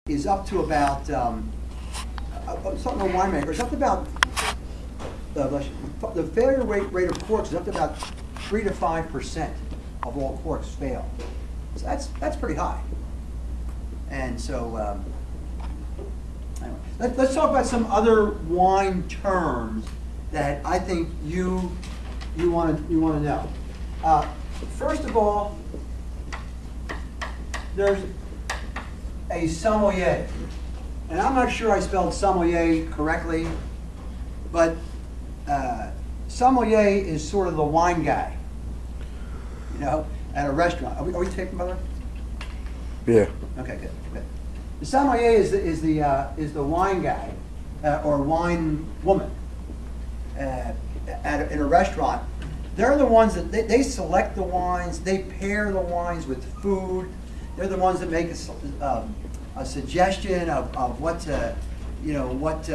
is up to about, something on winemaker, it's up to about, the failure rate of corks is up to about 3 to 5% of all corks fail. So that's pretty high. And so, anyway, let's talk about some other wine terms that I think you want to know. First of all, there's a sommelier, and I'm not sure I spelled sommelier correctly, but sommelier is sort of the wine guy, you know, at a restaurant. Are we taking, brother? Yeah. Okay, good. The sommelier is the wine guy or wine woman in a restaurant. They're the ones that they select the wines, they pair the wines with food. They're the ones that make a suggestion of what to, you know, what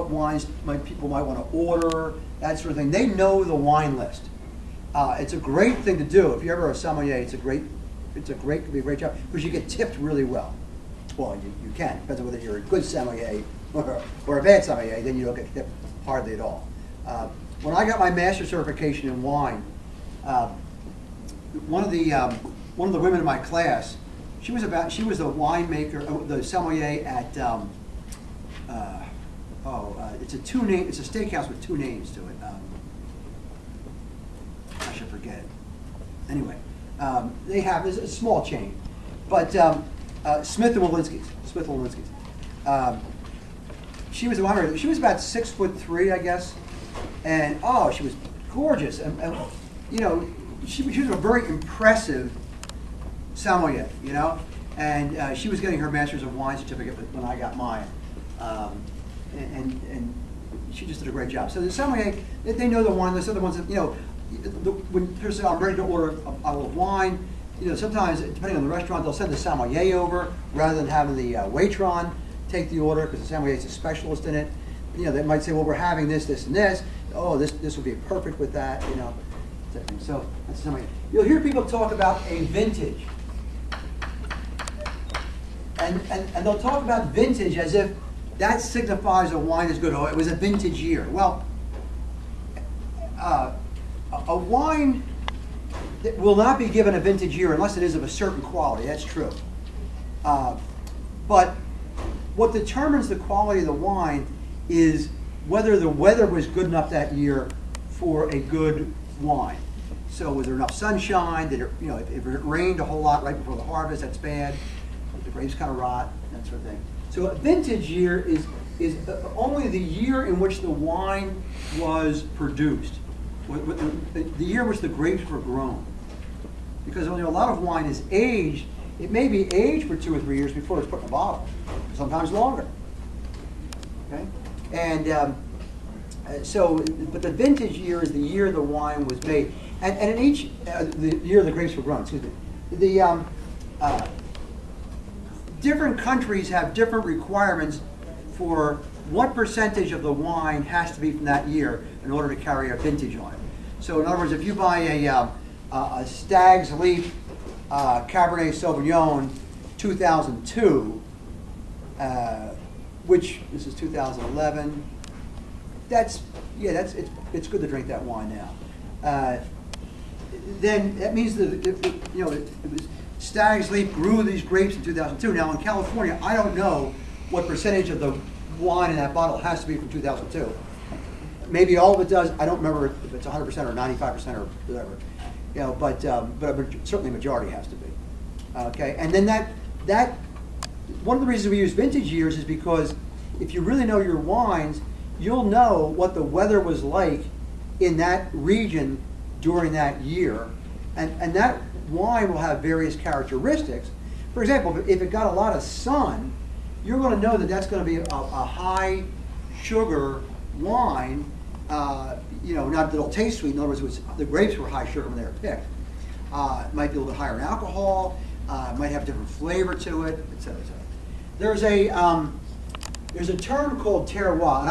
wines people might want to order, that sort of thing. They know the wine list. It's a great thing to do. If you're ever a sommelier, could be a great job because you get tipped really well. Well, you can, depends on whether you're a good sommelier or a bad sommelier, then you don't get tipped hardly at all. When I got my master's certification in wine, one of the women in my class, she was the winemaker, the sommelier at it's a steakhouse with two names to it. I should forget it. Anyway, it's a small chain, but Smith and Wolinski's. She was a winemaker. She was about 6'3", I guess, and she was gorgeous, and you know, she was a very impressive sommelier, you know, and she was getting her Master's of Wine certificate when I got mine, and she just did a great job. So the sommelier, they know the wine list. They're the ones that, you know, when people say, I'm ready to order a bottle of wine, you know, sometimes, depending on the restaurant, they'll send the sommelier over rather than having the waitress take the order because the sommelier is a specialist in it. You know, they might say, well, we're having this, this, and this. Oh, this would be perfect with that, you know. So that's the sommelier. You'll hear people talk about a vintage. And they'll talk about vintage as if that signifies a wine is good. Oh, it was a vintage year. Well, a wine that will not be given a vintage year unless it is of a certain quality. That's true. But what determines the quality of the wine is whether the weather was good enough that year for a good wine. So was there enough sunshine? Did it, you know, if it rained a whole lot right before the harvest, that's bad. If the grapes kind of rot, that sort of thing. So a vintage year is only the year in which the wine was produced, the year in which the grapes were grown. Because only a lot of wine is aged. It may be aged for 2 or 3 years before it's put in a bottle, sometimes longer. Okay, and but the vintage year is the year the wine was made, and in each the year the grapes were grown. Excuse me. The different countries have different requirements for what percentage of the wine has to be from that year in order to carry a vintage on it. So in other words, if you buy a Stag's Leap Cabernet Sauvignon 2002, which this is 2011, it's good to drink that wine now. Then that means that you know it was Stag's Leap grew these grapes in 2002. Now in California, I don't know what percentage of the wine in that bottle has to be from 2002. Maybe all of it does. I don't remember if it's 100% or 95% or whatever. You know, but certainly majority has to be. Okay, and then that one of the reasons we use vintage years is because if you really know your wines, you'll know what the weather was like in that region during that year, and that wine will have various characteristics. For example, if it got a lot of sun, you're going to know that that's going to be a high sugar wine. You know, not that it'll taste sweet. In other words, the grapes were high sugar when they were picked. It might be a little bit higher in alcohol. It might have a different flavor to it, et cetera, et cetera. There's a term called terroir, and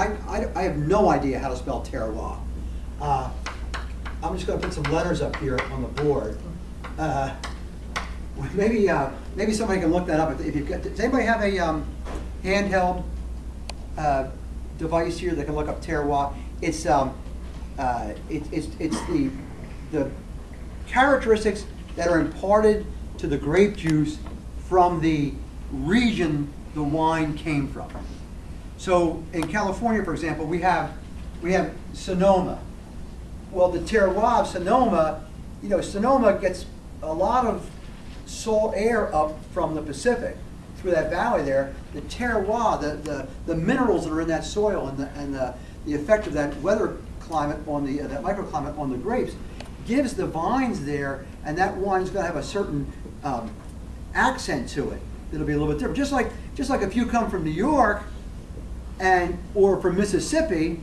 I have no idea how to spell terroir. I'm just going to put some letters up here on the board. Maybe maybe somebody can look that up. If you've got, does anybody have a handheld device here that can look up terroir? It's the characteristics that are imparted to the grape juice from the region the wine came from. So in California, for example, we have Sonoma. Well, the terroir of Sonoma, you know, Sonoma gets a lot of salt air up from the Pacific through that valley there. The terroir, the minerals that are in that soil and the effect of that weather climate on the that microclimate on the grapes gives the vines there, and that wine's going to have a certain accent to it that'll be a little bit different. Just like if you come from New York or from Mississippi,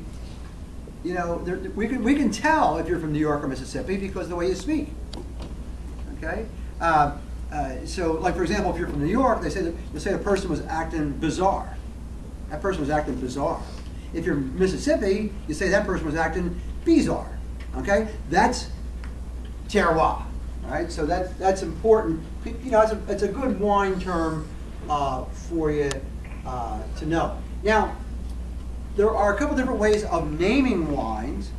you know, we can tell if you're from New York or Mississippi because of the way you speak. Okay. So, like for example, if you're from New York, they say the person was acting bizarre. That person was acting bizarre. If you're Mississippi, you say that person was acting bizarre. Okay, that's terroir. All right, so that's important. You know, it's a good wine term for you to know. Now, there are a couple different ways of naming wines.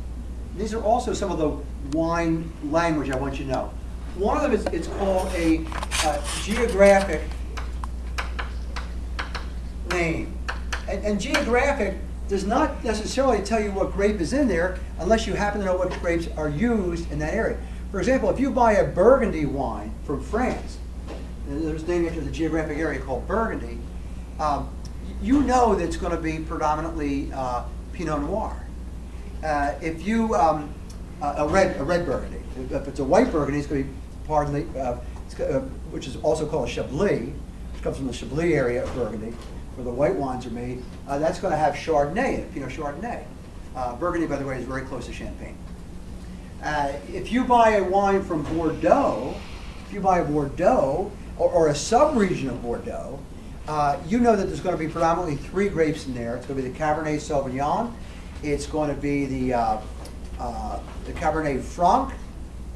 These are also some of the wine language I want you to know. One of them is it's called a geographic name. And geographic does not necessarily tell you what grape is in there unless you happen to know what grapes are used in that area. For example, if you buy a Burgundy wine from France, and there's named after the geographic area called Burgundy, you know that it's going to be predominantly Pinot Noir. If you a red Burgundy, if it's a white Burgundy, it's going to be which is also called a Chablis, which comes from the Chablis area of Burgundy, where the white wines are made. That's going to have Chardonnay in it, Pinot Chardonnay. Burgundy, by the way, is very close to Champagne. If you buy a wine from Bordeaux, or a sub-region of Bordeaux, you know that there's going to be predominantly 3 grapes in there. It's going to be the Cabernet Sauvignon, it's going to be the Cabernet Franc,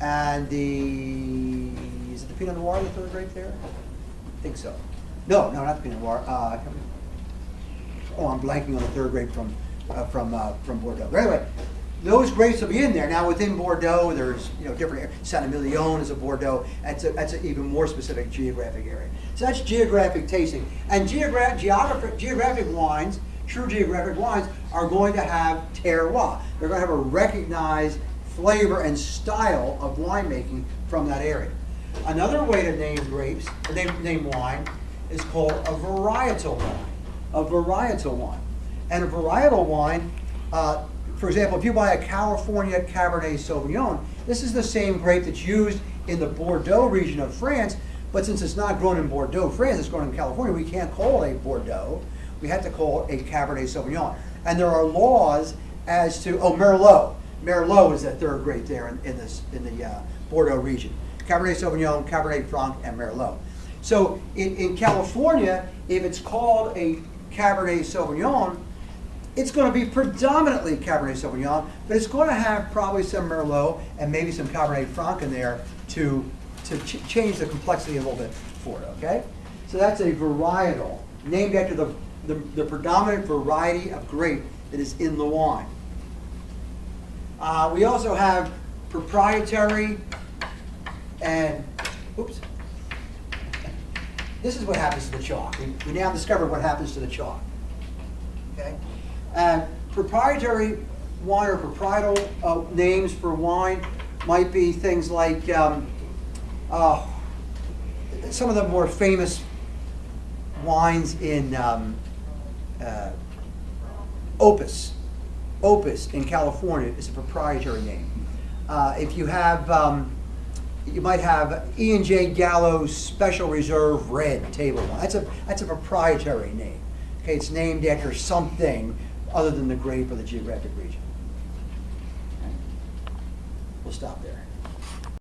and is it the Pinot Noir, the third grape there? I think so. No, not the Pinot Noir. I'm blanking on the third grape from Bordeaux. But anyway, those grapes will be in there. Now within Bordeaux, there's different. Saint-Emilion is a Bordeaux. That's an even more specific geographic area. So that's geographic tasting. And geographic wines, true geographic wines, are going to have terroir. They're going to have a recognized flavor and style of winemaking from that area. Another way to name grapes, or name wine, is called a varietal wine. A varietal wine. And a varietal wine, for example, if you buy a California Cabernet Sauvignon, this is the same grape that's used in the Bordeaux region of France, but since it's not grown in Bordeaux, France, it's grown in California, we can't call it a Bordeaux. We have to call it a Cabernet Sauvignon. And there are laws as to, Merlot. Merlot is that third grape there in the Bordeaux region. Cabernet Sauvignon, Cabernet Franc, and Merlot. So in California, if it's called a Cabernet Sauvignon, it's going to be predominantly Cabernet Sauvignon, but it's going to have probably some Merlot and maybe some Cabernet Franc in there to change the complexity a little bit for it, okay? So that's a varietal, named after the predominant variety of grape that is in the wine. We also have proprietary and, oops. This is what happens to the chalk. We now discovered what happens to the chalk. Okay? Proprietary wine or proprietal names for wine might be things like some of the more famous wines in Opus. Opus in California is a proprietary name. If you have, you might have E&J Gallo's Special Reserve Red Table Wine. That's a proprietary name. Okay, it's named after something other than the grape or the geographic region. Okay. We'll stop there.